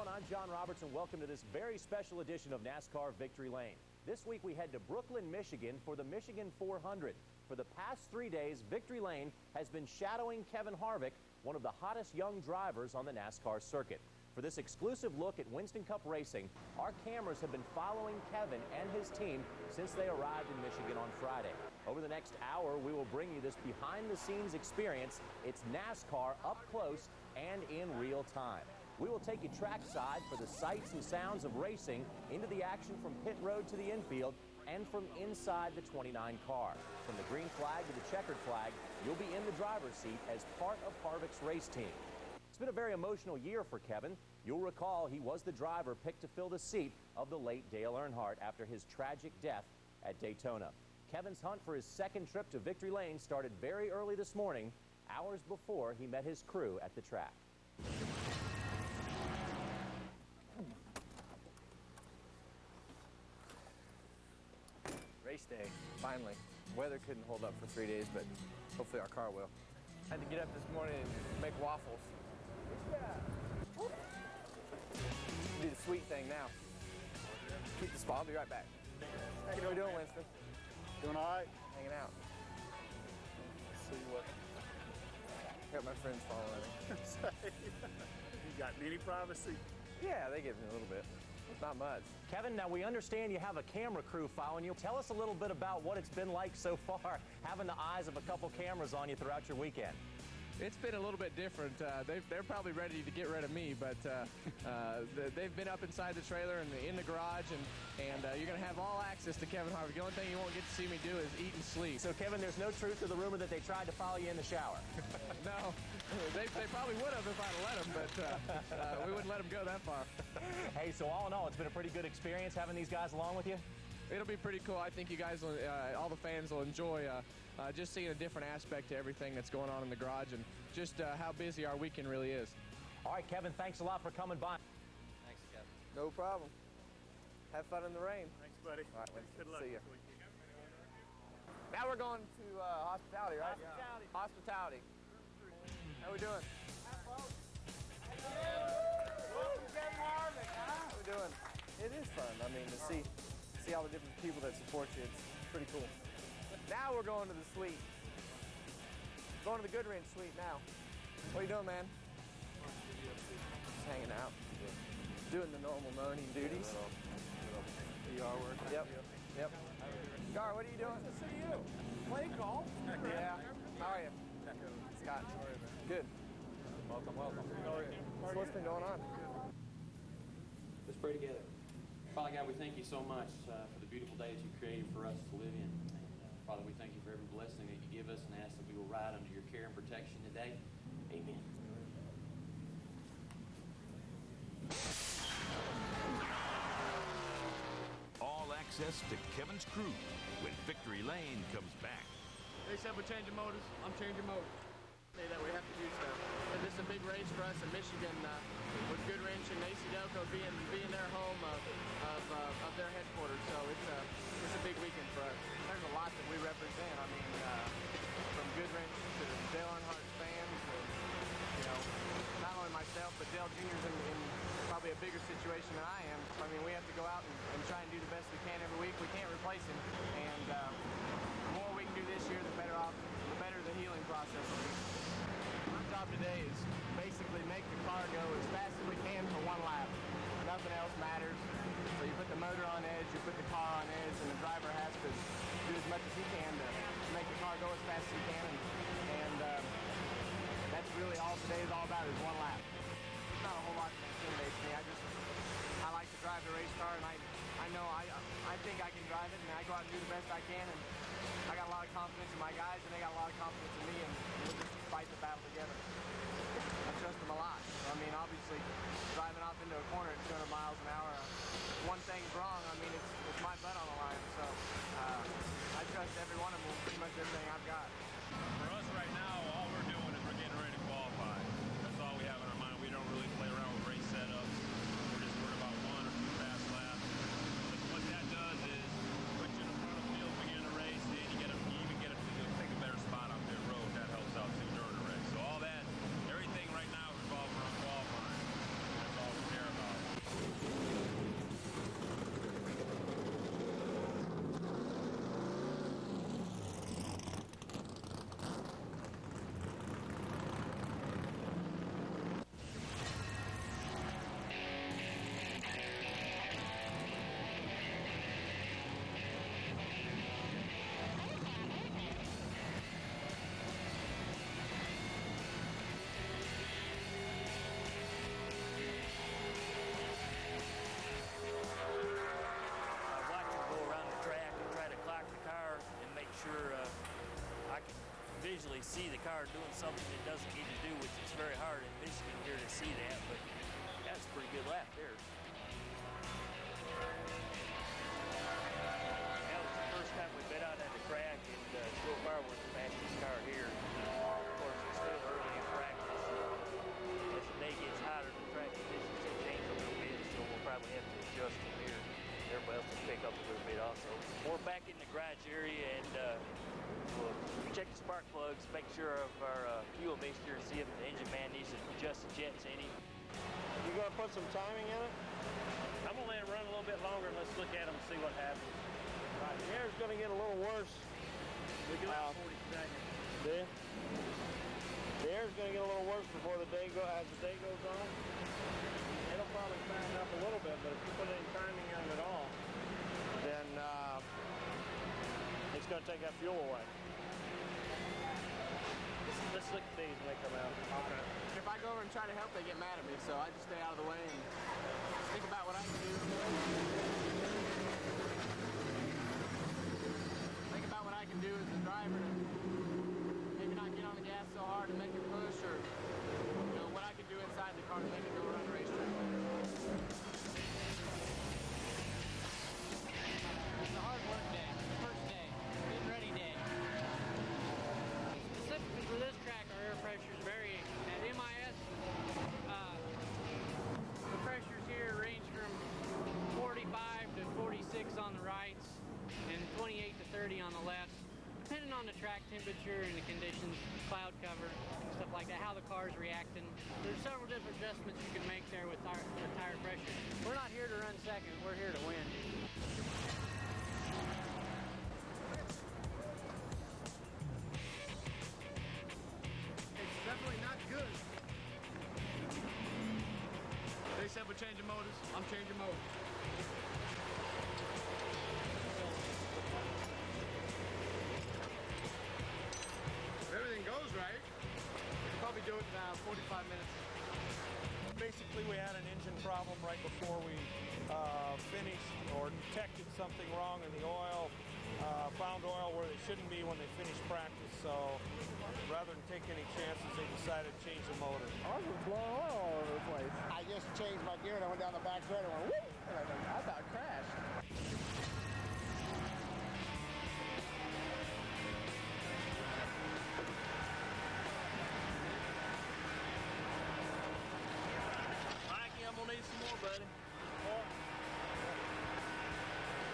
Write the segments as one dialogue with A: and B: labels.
A: everyone, I'm John Roberts, and welcome to this very special edition of NASCAR Victory Lane. This week we head to Brooklyn, Michigan for the Michigan 400. For the past 3 days, Victory Lane has been shadowing Kevin Harvick, one of the hottest young drivers on the NASCAR circuit. For this exclusive look at Winston Cup racing, our cameras have been following Kevin and his team since they arrived in Michigan on Friday. Over the next hour, we will bring you this behind-the-scenes experience. It's NASCAR up close and in real time. We will take you trackside for the sights and sounds of racing, into the action from pit road to the infield, and from inside the 29 car. From the green flag to the checkered flag, you'll be in the driver's seat as part of Harvick's race team. It's been a very emotional year for Kevin. You'll recall he was the driver picked to fill the seat of the late Dale Earnhardt after his tragic death at Daytona. Kevin's hunt for his second trip to Victory Lane started very early this morning, hours before he met his crew at the track.
B: Race day, finally. Weather couldn't hold up for 3 days, but hopefully our car will. I had to get up this morning and make waffles. Do the sweet thing now. Keep the spot. I'll be right back. How you doing, Winston?
C: Doing all right.
B: Hanging out.
C: Let's see what.
B: Got my friends following me.
C: You got any privacy?
B: Yeah, they give me a little bit. Not much.
A: Kevin, now we understand you have a camera crew following you. Tell us a little bit about what it's been like so far, having the eyes of a couple cameras on you throughout your weekend.
D: It's been a little bit different. They're probably ready to get rid of me, but they've been up inside the trailer and in the garage, and you're going to have all access to Kevin Harvick. The only thing you won't get to see me do is eat and sleep.
A: So, Kevin, there's no truth to the rumor that they tried to follow you in the shower.
D: No, they probably would have if I'd let them, but we wouldn't let them go that far.
A: Hey, so all in all, it's been a pretty good experience having these guys along with you?
D: It'll be pretty cool. I think you guys, all the fans will enjoy just seeing a different aspect to everything that's going on in the garage and just how busy our weekend really is.
A: All right, Kevin, thanks a lot for coming by.
B: Thanks, Kevin. No problem. Have fun in the rain.
C: Thanks, buddy.
B: All right, Winston.
C: Good luck.
B: See ya.
C: this weekend.
B: Now we're going to hospitality, right?
C: Hospitality.
B: Hospitality. How we doing?
C: Welcome, Kevin Harvick.
B: How we doing? It is fun. I mean, to see all the different people that support you, it's pretty cool. Now we're going to the suite. Going to the Good Ranch suite now. What are you doing, man? Just hanging out. Doing the normal morning duties.
C: PR work.
B: Yep. Gar, what are you doing?
C: Good to see you. Play call.
B: Yeah. How are you? Scott. Good.
C: Welcome.
B: So what's been going on?
E: Let's pray together. Father God, we thank you so much for the beautiful day that you created for us to live in. And Father, we thank you for every blessing that you give us and ask that we will ride under your care and protection today. Amen.
F: All access to Kevin's crew when Victory Lane comes back.
G: They said we're changing motors. I'm changing motors. Say that we have to do stuff. But this is a big race for us in Michigan with Good Ranch and AC Delco being their home of their headquarters. So it's a big weekend for us. There's a lot that we represent. I mean, from Good Ranch to the Dale Earnhardt fans, and, not only myself, but Dale Jr.'s in probably a bigger situation than I am. I mean, we have to go out and try and do the best we can every week. We can't replace him, and the more we can do this year, the better the healing process will be. My job today is basically make the car go as fast as we can for one lap. Nothing else matters. So you put the motor on edge, you put the car on edge, and the driver has to do as much as he can to make the car go as fast as he can. And that's really all today is all about is one lap. There's not a whole lot that intimidates me. I like to drive the race car, and I know I think I can drive it, and I go out and do the best I can. And I got a lot of confidence in my guys, and they got a lot of confidence in me, and we'll just fight the battle together. I trust them a lot. I mean, obviously, driving off into a corner at 200 miles an hour, one thing's wrong, I mean, it's my butt on the line. So I trust every one of them with pretty much everything I've got.
H: For us right now, all we're doing is we're getting ready to qualify. That's all we have in our mind. We don't really play around with race setups. We're just worried about 1 or 2 fast laps. But what that does is put you in the front of the field, beginning the race, then you even get to take a better spot on pit road. That helps out too during the race. So all that, everything right now revolves around qualifying. That's all we care about.
I: occasionally see the car doing something it doesn't need to do, which is very hard in Michigan here to see that, but that's a pretty good lap there. That was the first time we've been out at the track, and so far we're the fastest car here. Of course, it's still early in practice. As the day gets hotter, the track conditions will change a little bit, so we'll probably have to adjust from here. Everybody else will pick up a little bit also. We're back in the garage area, and we'll check the spark plugs, make sure of our fuel mixture, see if the engine man needs to adjust the jets any.
B: You gonna put some timing in it?
I: I'm gonna let it run a little bit longer and let's look at them and see what happens.
B: Right, the air's gonna get a little worse.
I: We do have 40 seconds.
B: Yeah. The air's gonna get a little worse before the day as the day goes on.
C: It'll probably fatten up a little bit, but if you put any timing on it at all,
B: then it's going to take that fuel away.
C: let's look at these when they come out.
G: Okay. If I go over and try to help, they get mad at me, so I just stay out of the way and think about what I can do. Think about what I can do as a driver to maybe not get on the gas so hard to make it push, or what I can do inside the car to make it go around the racetrack better.
J: It's a hard work day, first day, getting ready day. Specifically for this track, our air pressures vary. At MIS, the pressures here range from 45 to 46 on the rights and 28 to 30 on the lefts, depending on the track temperature and the conditions, cloud cover, stuff like that, how the car's reacting. There's several different adjustments you can make there with tire pressure. We're not here to run second, we're here to win.
G: It's definitely not good. They said we're changing motors. I'm changing motors. If everything goes right, we'll probably do it in 45 minutes.
C: Basically, we had an engine problem right before we finished or detected something wrong in the oil. Found oil where they shouldn't be when they finished practice, so rather than take any chances, they decided to change the motor.
B: Ours was blowing oil all over the place. I just changed my gear and I went down the back straight and went whoop! And I about crashed.
I: Mikey, I'm gonna need some more, buddy.
G: More?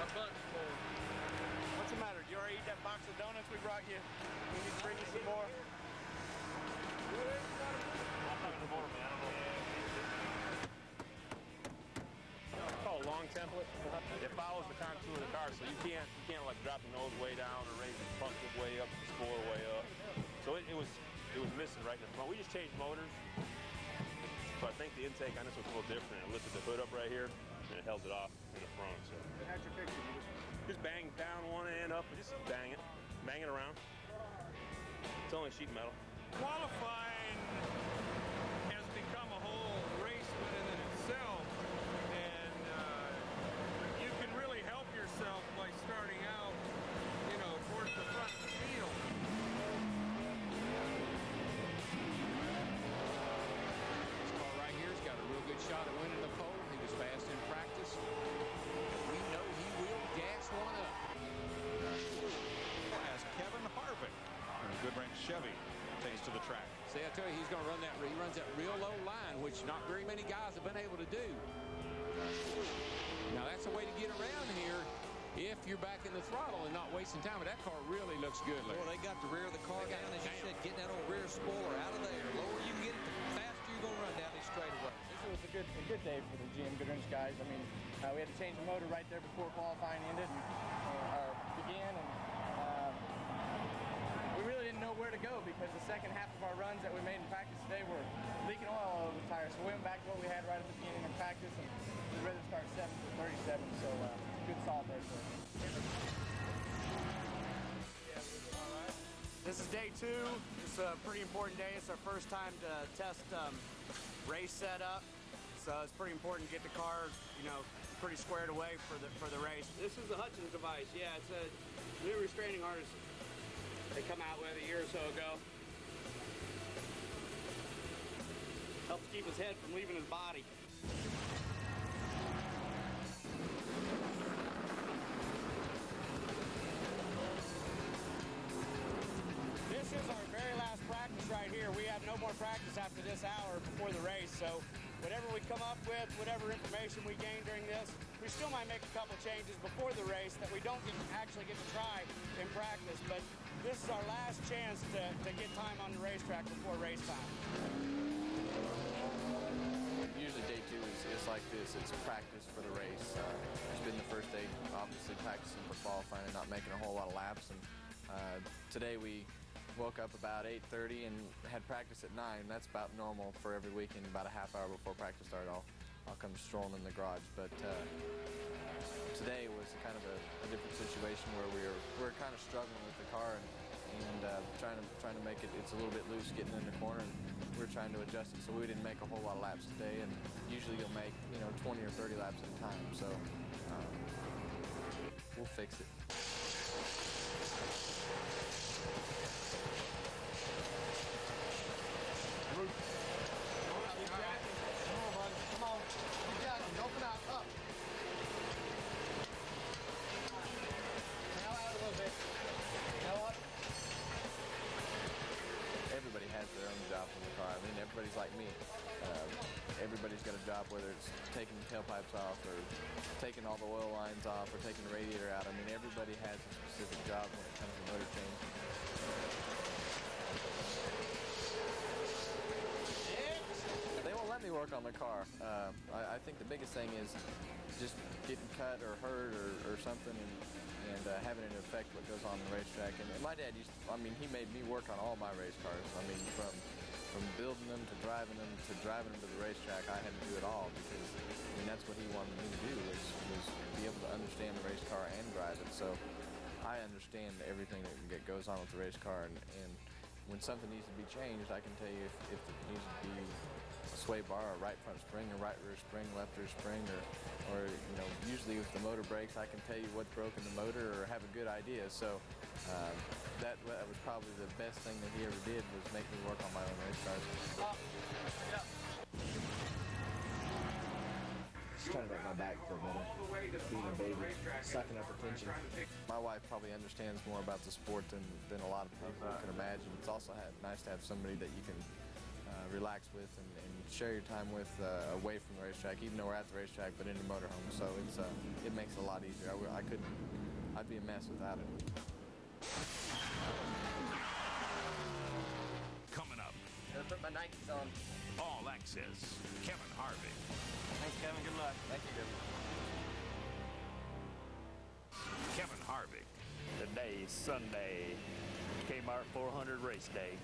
G: A bunch more.
C: What's the matter? Did you already eat that box of donuts we brought you? We need to bring you some more?
H: It's called a long template. It follows the contour of the car, so you can't like drop the nose way down or raise the front way up, the spoiler way up. So it was missing right in the front. We just changed motors, but I think the intake on this was a little different. It lifted the hood up right here and it held it off in the front. So
C: How'd you fix it?
H: just bang down one end up and just bang it around. It's only sheet metal.
C: Qualifying has become a whole race within itself, and you can really help yourself by starting out, towards the front of the field.
K: This car right here's got a real good shot at winning the pole. He was fast in practice. We know he will gas one up.
L: As Kevin Harvick in a good rank Chevy takes to the track.
K: See, I tell you, he's going to run that. He runs that real low line, which not very many guys have been able to do. Now that's a way to get around here if you're back in the throttle and not wasting time. But that car really looks good.
M: Well, they got the rear of the car down, as you said, getting that old rear spoiler out of there. The lower you can get it, the faster you're going to run down these straightaways.
B: This was a good day for the GM Goodwrench guys. I mean, we had to change the motor right there before qualifying ended or began, and we really didn't know where to go because the second half of our runs that we made in practice today were leaking oil all over the tires. So we went back to what we had right at the beginning of practice, and we'd rather start 7th to 37. So good solve there for us.
G: This is day 2. It's a pretty important day. It's our first time to test race setup. So it's pretty important to get the car, pretty squared away for the race. This is the Hutchins device. Yeah, it's a new restraining harness. they come out with a year or so ago. Helps keep his head from leaving his body. This is our very last practice right here. We have no more practice after this hour before the race, so whatever we come up with, whatever information we gain during this, we still might make a couple changes before the race that we don't actually get to try in practice, but this is our last chance to get time on the racetrack before race time.
D: Usually day two is like this. It's practice for the race. It's been the first day, obviously, practicing for qualifying and not making a whole lot of laps. And today we woke up about 8:30 and had practice at 9. That's about normal for every weekend. About a half hour before practice started, I'll come strolling in the garage. But today was kind of a different situation where we were kind of struggling with the car and trying to make it. It's a little bit loose getting in the corner, and we're trying to adjust it. So we didn't make a whole lot of laps today. And usually you'll make 20 or 30 laps at a time. So we'll fix it. Everybody has their own job in the car. I mean, everybody's like me. Everybody's got a job, whether it's taking the tailpipes off or taking all the oil lines off or taking the radiator out. I mean, everybody has a specific job when it comes to motor change. They won't let me work on the car. I think the biggest thing is just getting cut or hurt or something and having an effect what goes on the racetrack. And my dad he made me work on all my race cars. I mean, from building them to driving them to the racetrack, I had to do it all because that's what he wanted me to do was be able to understand the race car and drive it. So I understand everything that goes on with the race car, and when something needs to be changed, I can tell you if it needs to be a sway bar, a right front spring, a right rear spring, left rear spring, or usually if the motor breaks, I can tell you what's broken the motor or have a good idea. So that was probably the best thing that he ever did was make me work on my own race cars.
N: Just trying to make my back feel better. Being a baby, sucking up attention.
D: My wife probably understands more about the sport than a lot of people can imagine. It's also nice to have somebody that you can relax with and share your time with away from the racetrack, even though we're at the racetrack, but in the motorhome. So it makes it a lot easier. I'd be a mess without it.
F: Coming up.
B: Gotta put my Nikes on.
F: All Access, Kevin Harvick.
B: Thanks, Kevin. Good luck.
N: Thank you,
F: Kevin Harvick.
I: Today, Sunday, Kmart 400 race day.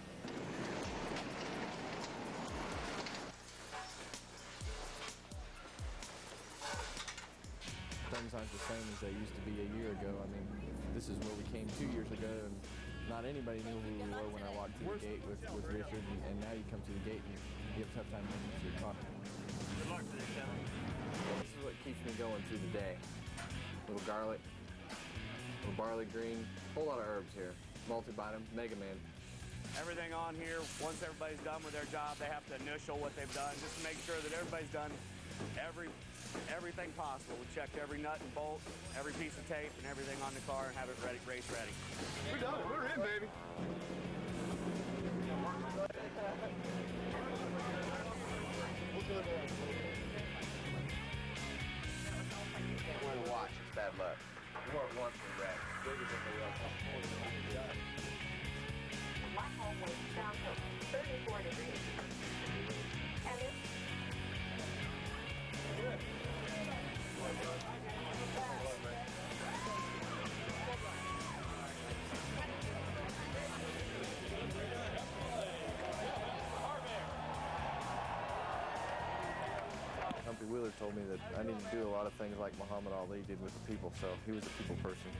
D: Things aren't the same as they used to be a year ago. I mean, this is where we came 2 years ago, and not anybody knew who we were when I walked through the gate with Richard, and now you come through the gate and you have a tough time getting into your car.
I: Good luck today, Kevin.
D: This is what keeps me going through the day. A little garlic, a little barley green, a whole lot of herbs here. Multivitamin, Mega Man.
B: Everything on here, once everybody's done with their job, they have to initial what they've done just to make sure that everybody's done everything possible. We checked every nut and bolt, every piece of tape, and everything on the car and have it ready, race ready.
C: We're done. We're in, baby.
N: Wear the watch, it's bad luck. You wore it once and wrecked. Bigger than the real
O: My home was down to 34 degrees. And it's
D: Humphrey Wheeler told me that I need to do a lot of things like Muhammad Ali did with the people, so he was a people person.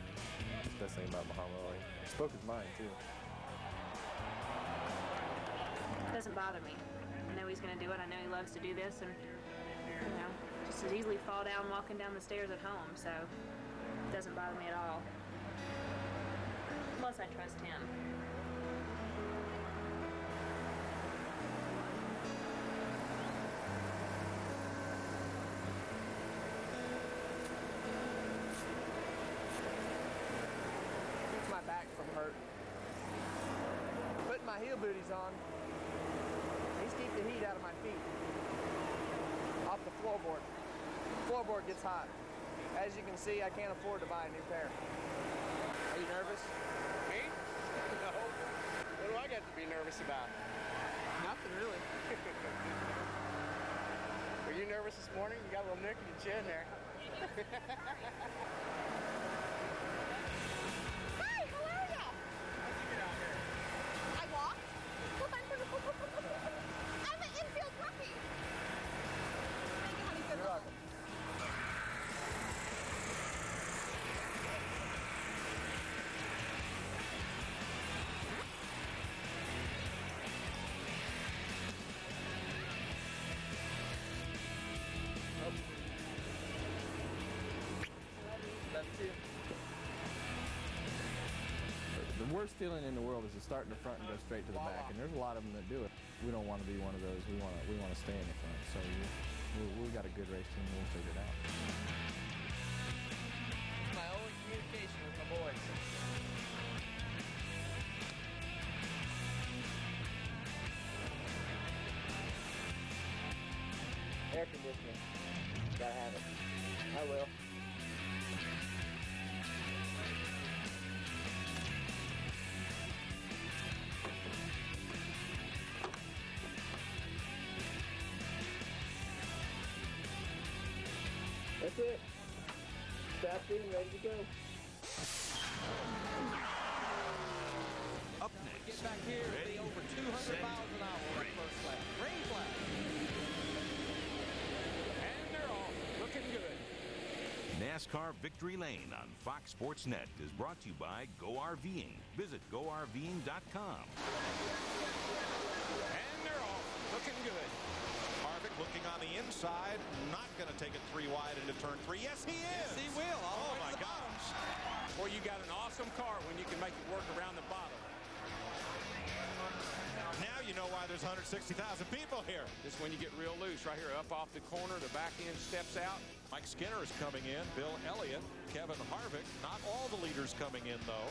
D: That's the best thing about Muhammad Ali. He spoke his mind, too.
O: It doesn't bother me. I know he's going to do it. I know he loves to do this, and just as easily fall down walking down the stairs at home, so it doesn't bother me at all. Unless else, I trust him.
B: Keeps my back from hurt. Putting my heel booties on. These keep the heat out of my feet. Off the floorboard. Floorboard gets hot. As you can see, I can't afford to buy a new pair. Are you nervous?
G: Me? No. What do I got to be nervous about?
B: Nothing really.
G: Were you nervous this morning? You got a little nick in your chin there.
P: Hi, how are ya?
G: How'd you get out here?
P: I walked. I'm an infield rookie. Thank you, honey. Good
B: You're
P: luck.
B: welcome. Love you.
D: The worst feeling in the world is to start in the front and go straight to the back, and there's a lot of them that do it. We don't want to be one of those. We want to stay in the front. So we got a good race team. We'll figure it out.
B: My own communication with my boys. Air conditioning. Gotta have it. I will. That's it. Strapped in, ready to go.
F: Up next,
M: Get back here, it'll be over 200 miles an hour on that first lap. Green flag.
K: And they're off. Looking good.
F: NASCAR Victory Lane on Fox Sports Net is brought to you by Go RVing. Visit GoRVing.com.
K: And they're off. Looking good.
L: Harvick looking on the inside, not going to take it 3 wide into turn 3. Yes, he is.
M: Yes, he will.
L: Oh, my gosh.
K: Boy, you got an awesome car when you can make it work around the bottom.
L: Now you know why there's 160,000 people here.
K: Just when you get real loose, right here, up off the corner, the back end steps out.
L: Mike Skinner is coming in, Bill Elliott, Kevin Harvick. Not all the leaders coming in, though.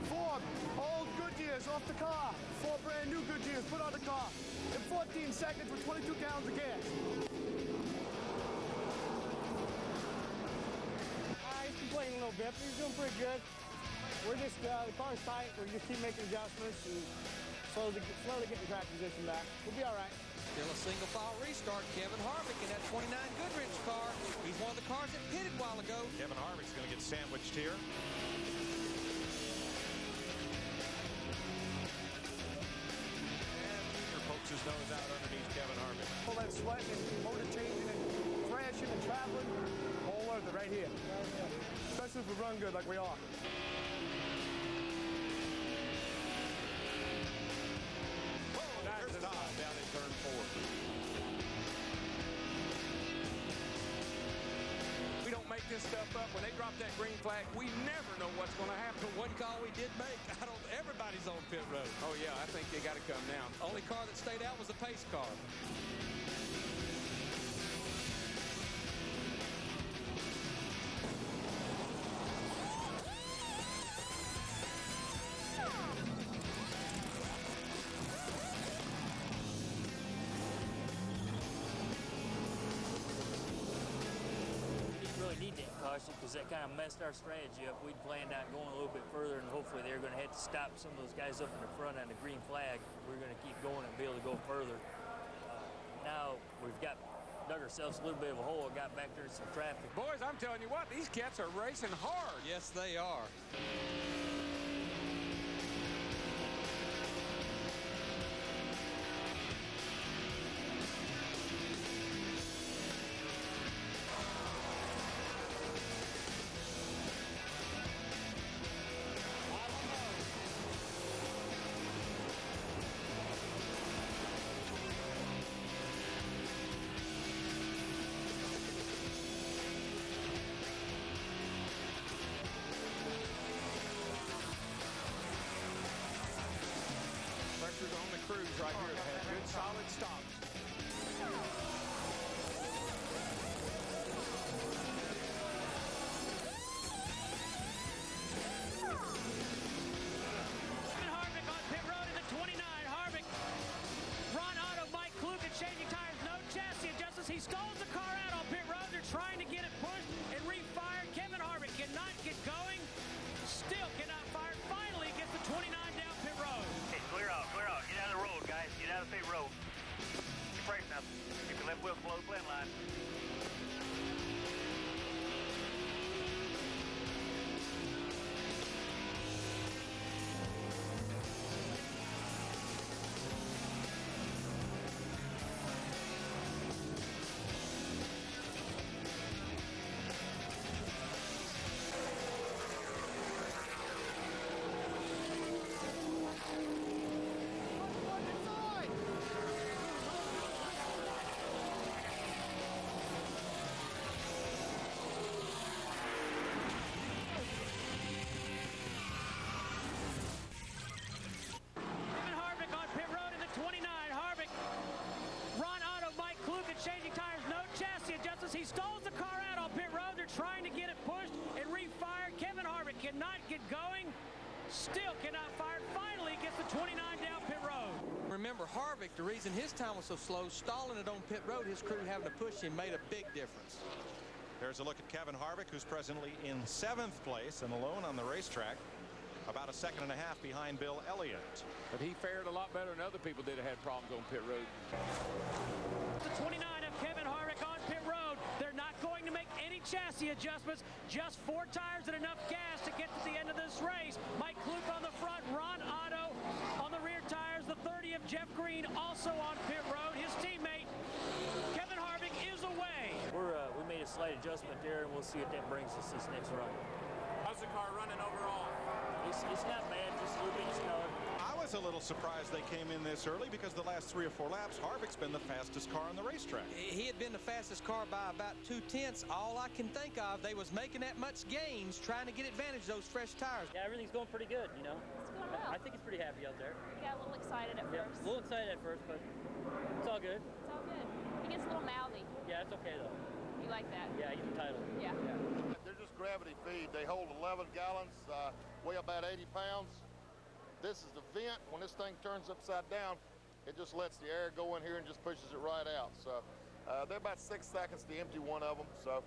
B: Four old Goodyears off the car. 4 brand new Goodyears put on the car. In 14 seconds with 22 gallons of gas.
C: He's complaining a little bit, but he's doing pretty good. We're just, the car's tight. We just keep making adjustments and slowly getting track position back. We'll be all right.
M: Still a single file restart. Kevin Harvick in that 29 Goodrich car. He's one of the cars that pitted a while ago.
L: Kevin Harvick's going to get sandwiched here. And Junior pokes his nose out underneath Kevin Harvick.
B: All that sweating and motor changing and crashing and traveling, all worth it right here. Especially if we run good like we are.
L: There's Todd down in turn 4.
K: We don't make this stuff up. When they drop that green flag, we never know what's going to happen.
M: One call we did make. Everybody's on pit road.
K: Oh, yeah, I think they got to come down.
M: Only car that stayed out was the pace car.
I: Really need that caution because that kind of messed our strategy up. We'd planned on going a little bit further, and hopefully they're going to have to stop some of those guys up in the front on the green flag. We're going to keep going and be able to go further. Now we've dug ourselves a little bit of a hole, got back there in some traffic.
K: Boys, I'm telling you what, these cats are racing hard.
M: Yes, they are.
K: racers on the cruise right here that have good, solid stops.
J: Kevin Harvick on pit road in the 29. Harvick, Ron Otto, Mike Kluka changing tires. No chassis adjustments. He stalls the car out on pit road. They're trying to get it pushed and refired. Kevin Harvick cannot get going. Still cannot fire. Finally gets the 29 down pit road.
I: Hey, clear out, clear out. Get out of the road, guys. Get out of the pit road. Brace now. Keep your left wheel below the blend line.
J: Kevin Harvick on pit road in the 29. Harvick, Ron Otto, Mike Kluka changing tires. No chassis adjustments. He stalls the car out on pit road. They're trying to get it pushed and refired. Kevin Harvick cannot get going. Still cannot fire. Finally gets the 29 down pit road.
M: Remember, Harvick, the reason his time was so slow, stalling it on pit road, his crew having to push him made a big difference.
L: There's a look at Kevin Harvick, who's presently in 7th place and alone on the racetrack, about a second and a half behind Bill Elliott.
K: But he fared a lot better than other people that had problems on pit road.
J: The 29 of Kevin Harvick on pit road. They're not going to make any chassis adjustments. Just 4 tires and enough gas to get to the end of this race. Mike Kluka on the front, Ron Otto on the rear tires. The 30 of Jeff Green also on pit road. His teammate, Kevin Harvick, is away.
I: We made a slight adjustment there, and we'll see what that brings us this next run.
K: How's the car running overall?
I: It's not bad, just a little bit discolored.
L: I was a little surprised they came in this early because the last 3 or 4 laps, Harvick's been the fastest car on the racetrack.
M: He had been the fastest car by about 2/10. All I can think of, they was making that much gains trying to get advantage of those fresh tires.
I: Yeah, everything's going pretty good, you know.
O: It's going well.
I: I think it's pretty happy out there.
O: He got a little excited at
I: Yeah,
O: first.
I: a little excited at first, but it's all good.
O: It's all good. He gets a little mouthy.
I: Yeah, it's okay though.
O: You like that?
I: Yeah, he's entitled.
O: Yeah.
Q: They're just gravity feed. They hold 11 gallons, weigh about 80 pounds. This is the vent. When this thing turns upside down, it just lets the air go in here and just pushes it right out. So they're about 6 seconds to empty one of them. So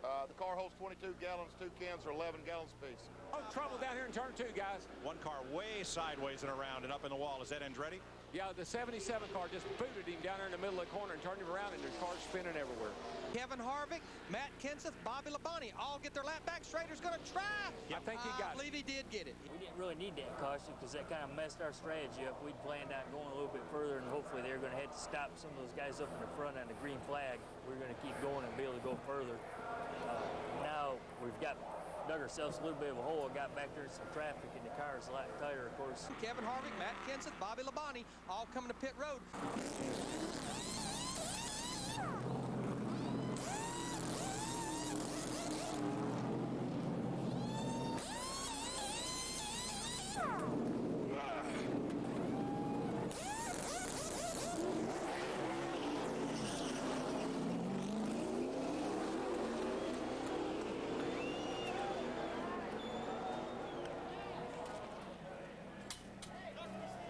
Q: the car holds 22 gallons. 2 cans are 11 gallons apiece.
K: Oh, trouble down here in turn 2, guys.
L: One car way sideways and around and up in the wall. Is that Andretti?
K: Yeah, the 77 car just booted him down there in the middle of the corner and turned him around, and there's cars spinning everywhere.
M: Kevin Harvick, Matt Kenseth, Bobby Labonte all get their lap back straight. Going to try.
K: I think he got
M: I believe he did get it.
I: We didn't really need that caution because that kind of messed our strategy up. We'd planned out going a little bit further, and hopefully they were going to have to stop some of those guys up in the front on the green flag. We're going to keep going and be able to go further. Now we've dug ourselves a little bit of a hole, got back there in some traffic, and the car is a lot tighter, of course.
M: Kevin Harvick, Matt Kenseth, Bobby Labonte all coming to pit road.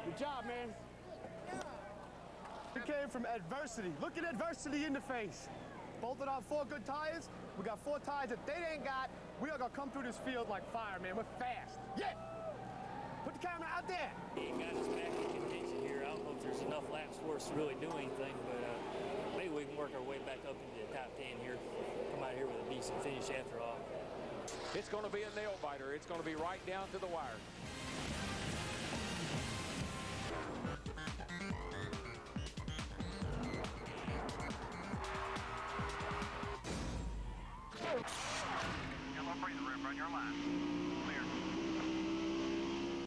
B: Good job, man. We came from adversity. Look at adversity in the face. Bolted on 4 good tires. We got 4 tires that they ain't got. We are gonna come through this field like fire, man. We're fast. Yeah. Put the camera out there.
I: He got us back in contention here. I don't know if there's enough laps for us to really do anything, but maybe we can work our way back up into the top 10 here. Come out here with a decent finish after all.
K: It's going to be a nail biter. It's going to be right down to the wire.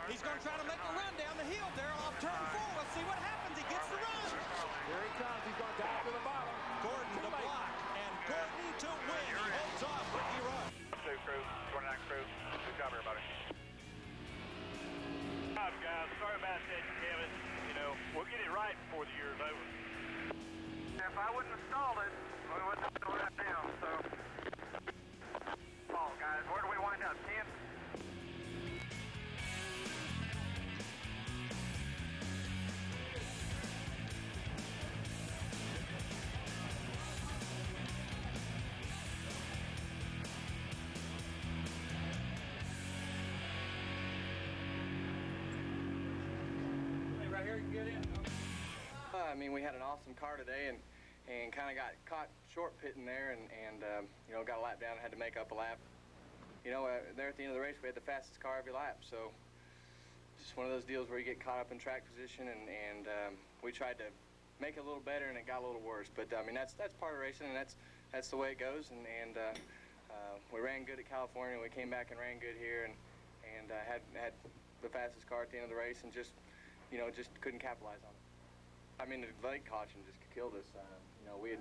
M: He's going to try to make a run down the hill there off turn 4. We'll see what happens. He gets the run.
K: Here he comes. He's going to dive to the bottom.
L: Gordon to block, and Gordon to win. He holds off Ricky Rudd.
R: 2 crew, 29 crew. Good job, everybody. Good job, guys. Sorry about that, Kevin. before the year's over. If I wouldn't have stalled it, we wouldn't have been right now, so. Oh, guys, where do we wind up? 10th?
D: Right here, you get in. I mean, we had an awesome car today, and kind of got caught short pitting there, and you know, got a lap down and had to make up a lap. You know, there at the end of the race, we had the fastest car every lap, so just one of those deals where you get caught up in track position, and we tried to make it a little better, and it got a little worse. But I mean, that's part of racing, and that's the way it goes. And we ran good at California, and we came back and ran good here, and had the fastest car at the end of the race, and just couldn't capitalize on it. I mean, the late caution just killed us. You know, we'd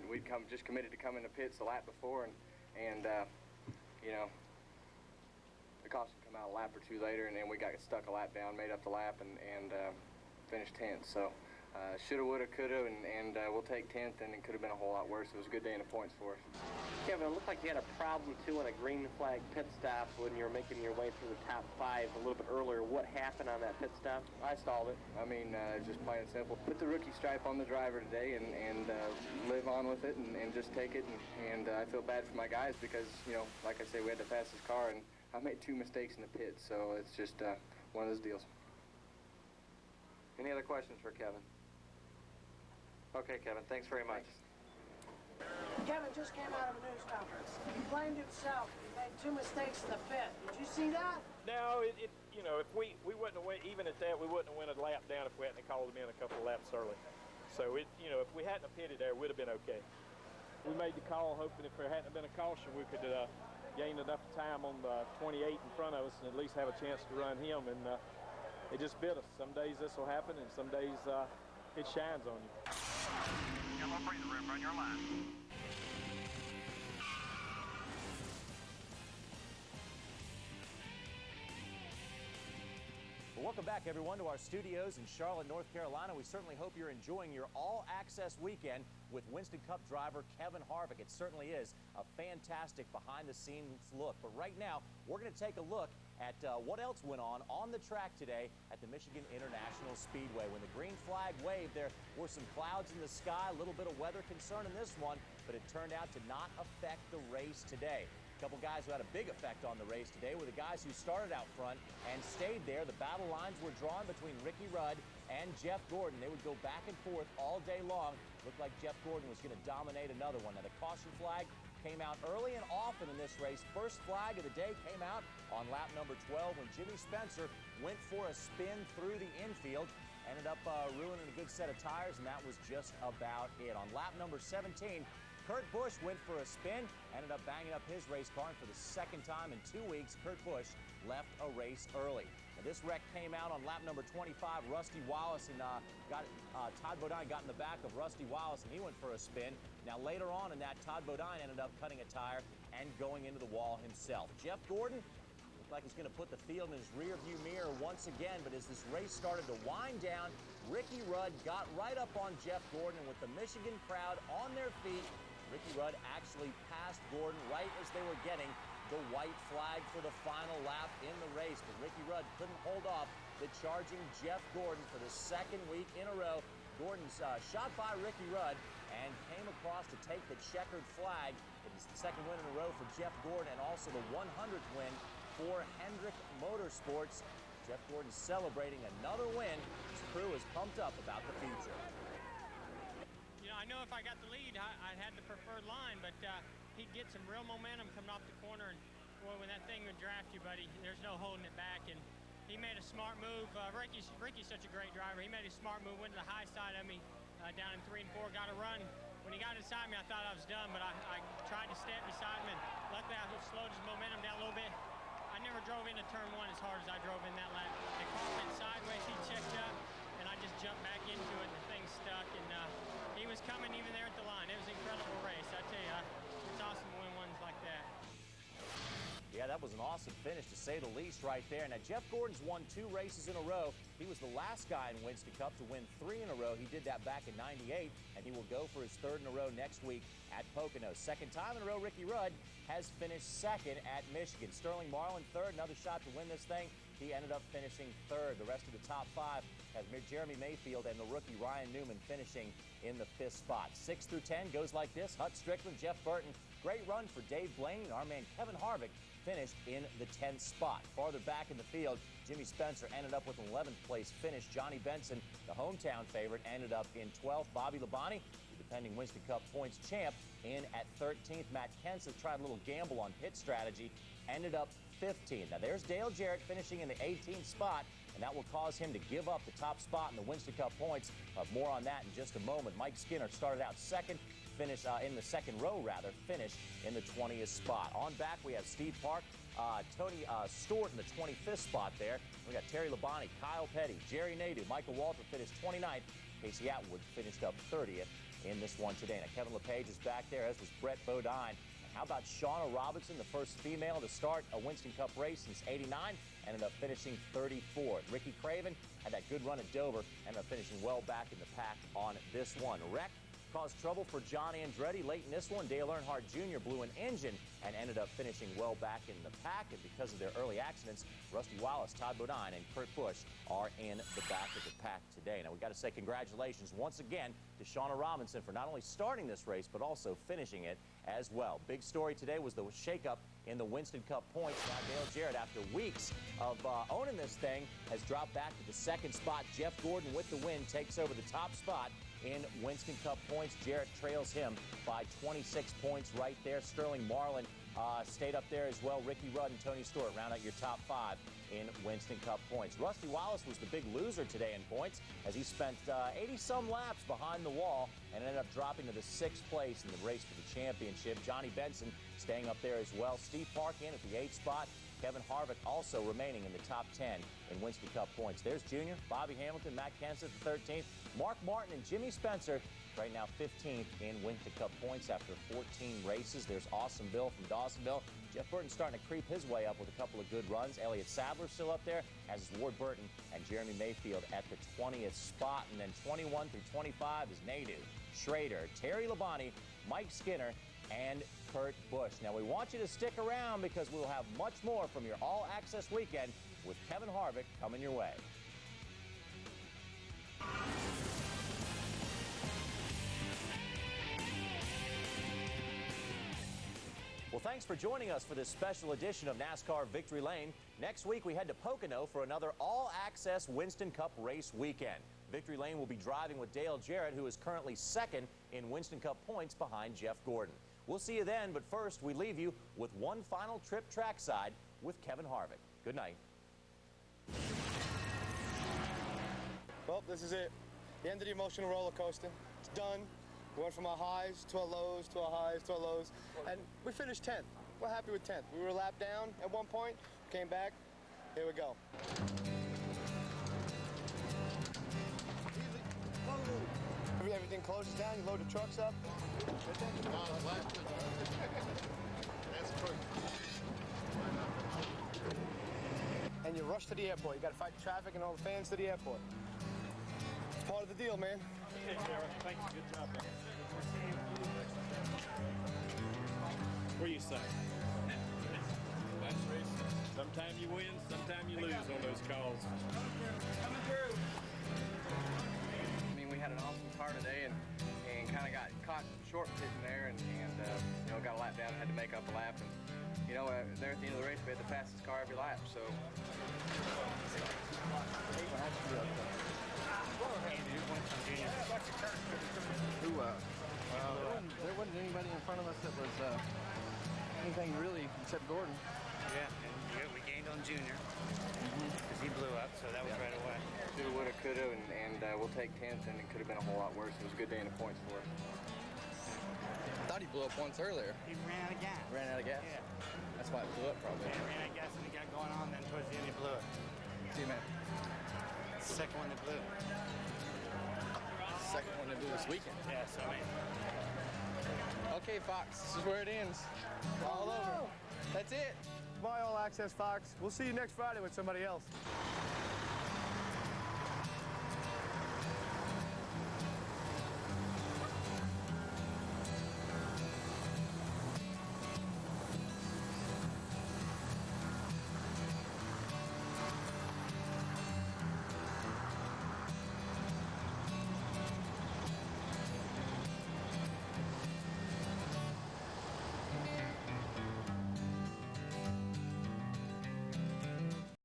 D: just committed to come in the pits the lap before, and you know, the caution come out a lap or two later, and then we got stuck a lap down, made up the lap, and finished 10th. So shoulda, woulda, coulda, and we'll take 10th, and it could have been a whole lot worse. It was a good day in the points for us.
B: Kevin, it looked like you had a problem, too, on a green flag pit stop when you were making your way through the top 5 a little bit earlier. What happened on that pit stop?
D: I stalled it. I mean, just plain and simple. Put the rookie stripe on the driver today and live on with it and just take it. And I feel bad for my guys because, you know, like I say, we had the fastest car, and I made 2 mistakes in the pit. So it's just one of those deals.
B: Any other questions for Kevin? Okay, Kevin, thanks very much.
S: Kevin just came out of a news conference. He blamed himself. He made 2 mistakes in the pit. Did you see that?
C: No, you know, if we wouldn't have went, even at that, we wouldn't have went a lap down if we hadn't called him in a couple of laps early. So, you know, if we hadn't have pitted there, we'd have been okay. We made the call hoping if there hadn't been a caution, we could gain enough time on the 28 in front of us and at least have a chance to run him. And it just bit us. Some days this will happen, and some days it shines on you.
R: Got a little breather room, run your line.
A: Well, welcome back, everyone, to our studios in Charlotte, North Carolina. We certainly hope you're enjoying your all-access weekend with Winston Cup driver Kevin Harvick. It certainly is a fantastic behind-the-scenes look. But right now, we're going to take a look at what else went on the track today at the Michigan International Speedway. When the green flag waved, there were some clouds in the sky, a little bit of weather concern in this one, but it turned out to not affect the race today. A couple guys who had a big effect on the race today were the guys who started out front and stayed there. The battle lines were drawn between Ricky Rudd and Jeff Gordon. They would go back and forth all day long. Looked like Jeff Gordon was going to dominate another one. Now, the caution flag came out early and often in this race. First flag of the day came out on lap number 12 when Jimmy Spencer went for a spin through the infield. Ended up ruining a good set of tires, and that was just about it. On lap number 17, Kurt Busch went for a spin, ended up banging up his race car, and for the second time in 2 weeks, Kurt Busch left a race early. Now, this wreck came out on lap number 25. Rusty Wallace and Todd Bodine got in the back of Rusty Wallace, and he went for a spin. Now, later on in that, Todd Bodine ended up cutting a tire and going into the wall himself. Jeff Gordon looked like he's going to put the field in his rear-view mirror once again, but as this race started to wind down, Ricky Rudd got right up on Jeff Gordon, and with the Michigan crowd on their feet, Ricky Rudd actually passed Gordon right as they were getting the white flag for the final lap in the race. But Ricky Rudd couldn't hold off the charging Jeff Gordon for the second week in a row. Gordon's shot by Ricky Rudd and came across to take the checkered flag. It is the second win in a row for Jeff Gordon and also the 100th win for Hendrick Motorsports. Jeff Gordon celebrating another win. His crew is pumped up about the future.
J: I know if I got the lead, I'd had the preferred line, but he'd get some real momentum coming off the corner, and boy, when that thing would draft you, buddy, there's no holding it back. And he made a smart move. Ricky's such a great driver. He made a smart move, went to the high side of me down in 3 and 4, got a run. When he got inside me, I thought I was done, but I tried to step beside him, and luckily I slowed his momentum down a little bit. I never drove into turn 1 as hard as I drove in that lap. The car went sideways, he checked up, and I just jumped back into it, and the thing stuck, and he was coming even there at the line. It was an incredible race. I tell you, it's awesome to win ones like that.
A: Yeah, that was an awesome finish, to say the least, right there. Now, Jeff Gordon's won 2 races in a row He was the last guy in Winston Cup to win 3 in a row. He did that back in '98, and he will go for his 3rd in a row next week at Pocono. Second time in a row, Ricky Rudd has finished 2nd at Michigan. Sterling Marlin 3rd, another shot to win this thing. He ended up finishing 3rd. The rest of the top 5 has Jeremy Mayfield and the rookie Ryan Newman finishing in the 5th spot. 6 through 10 goes like this. Hut Strickland, Jeff Burton. Great run for Dave Blaney, and our man Kevin Harvick finished in the 10th spot. Farther back in the field, Jimmy Spencer ended up with an 11th place finish. Johnny Benson, the hometown favorite, ended up in 12th. Bobby Labonte, the defending Winston Cup points champ, in at 13th. Matt Kenseth tried a little gamble on pit strategy, ended up 15th. Now there's Dale Jarrett finishing in the 18th spot, and that will cause him to give up the top spot in the Winston Cup points. More on that in just a moment. Mike Skinner started out 2nd. Finish in the 2nd row, finished in the 20th spot. On back, we have Steve Park, Tony Stewart in the 25th spot there. We got Terry Labonte, Kyle Petty, Jerry Nadeau, Michael Walter finished 29th. Casey Atwood finished up 30th in this one today. Now, Kevin LePage is back there, as was Brett Bodine. How about Shauna Robinson, the first female to start a Winston Cup race since '89, ended up finishing 34th. Ricky Craven had that good run at Dover, ended up finishing well back in the pack on this one. Wreck caused trouble for Johnny Andretti late in this one. Dale Earnhardt Jr. blew an engine and ended up finishing well back in the pack. And because of their early accidents, Rusty Wallace, Todd Bodine, and Kurt Busch are in the back of the pack today. Now, we've got to say congratulations once again to Shauna Robinson for not only starting this race, but also finishing it as well. Big story today was the shakeup in the Winston Cup points. Now Dale Jarrett, after weeks of owning this thing, has dropped back to the 2nd spot. Jeff Gordon, with the win, takes over the top spot in Winston Cup points. Jarrett trails him by 26 points right there. Sterling Marlin stayed up there as well. Ricky Rudd and Tony Stewart round out your top 5 in Winston Cup points. Rusty Wallace was the big loser today in points, as he spent 80-some laps behind the wall and ended up dropping to the 6th place in the race for the championship. Johnny Benson staying up there as well. Steve Park in at the 8th spot. Kevin Harvick also remaining in the top 10 in Winston Cup points. There's Junior, Bobby Hamilton, Matt Kenseth, the 13th. Mark Martin and Jimmy Spencer right now 15th in Winston Cup points after 14 races. There's Awesome Bill from Dawsonville. Jeff Burton starting to creep his way up with a couple of good runs. Elliott Sadler still up there, as is Ward Burton and Jeremy Mayfield at the 20th spot. And then 21 through 25 is Nadeau, Schrader, Terry Labonte, Mike Skinner, and Kurt Busch. Now, we want you to stick around because we'll have much more from your all-access weekend with Kevin Harvick coming your way. Well, thanks for joining us for this special edition of NASCAR Victory Lane. Next week, we head to Pocono for another all-access Winston Cup race weekend. Victory Lane will be driving with Dale Jarrett, who is currently 2nd in Winston Cup points behind Jeff Gordon. We'll see you then, but first, we leave you with one final trip trackside with Kevin Harvick. Good night.
T: Well, this is it. The end of the emotional roller coaster. It's done. We went from our highs to our lows, to our highs, to our lows, and we finished 10th. We're happy with 10th. We were a lap down at one point, came back. Here we go. Everything closes down, you load the trucks up. And you rush to the airport. You got to fight traffic and all the fans to the airport. It's part of the deal, man.
C: Hey, Sarah. Thank you. Good job, man. What do you say? That's race. Sometimes you win, sometimes you lose on those calls.
D: Coming through. I mean, we had an awesome car today and kind of got caught short pitting there and you know, got a lap down and had to make up a lap. And, you know, there at the end of the race, we had the fastest car every lap, so.
B: There wasn't anybody in front of us that was anything really except Gordon.
U: Yeah, and we gained on Junior because he blew up, so that was right away.
D: Shoulda, woulda, coulda, and we'll take 10th, and it could have been a whole lot worse. It was a good day in the points for us. I thought he blew up once earlier.
U: He ran out of gas.
D: Ran out of gas?
U: Yeah.
D: That's why it blew up, probably.
U: Yeah, he ran out of gas and he got going on, then towards the end he blew it.
D: See, man.
U: It's the second one that blew.
D: Second one that blew this weekend.
U: Yeah, so I mean.
D: Okay, Fox, this is where it ends. All over. That's it.
T: Bye, All Access, Fox. We'll see you next Friday with somebody else.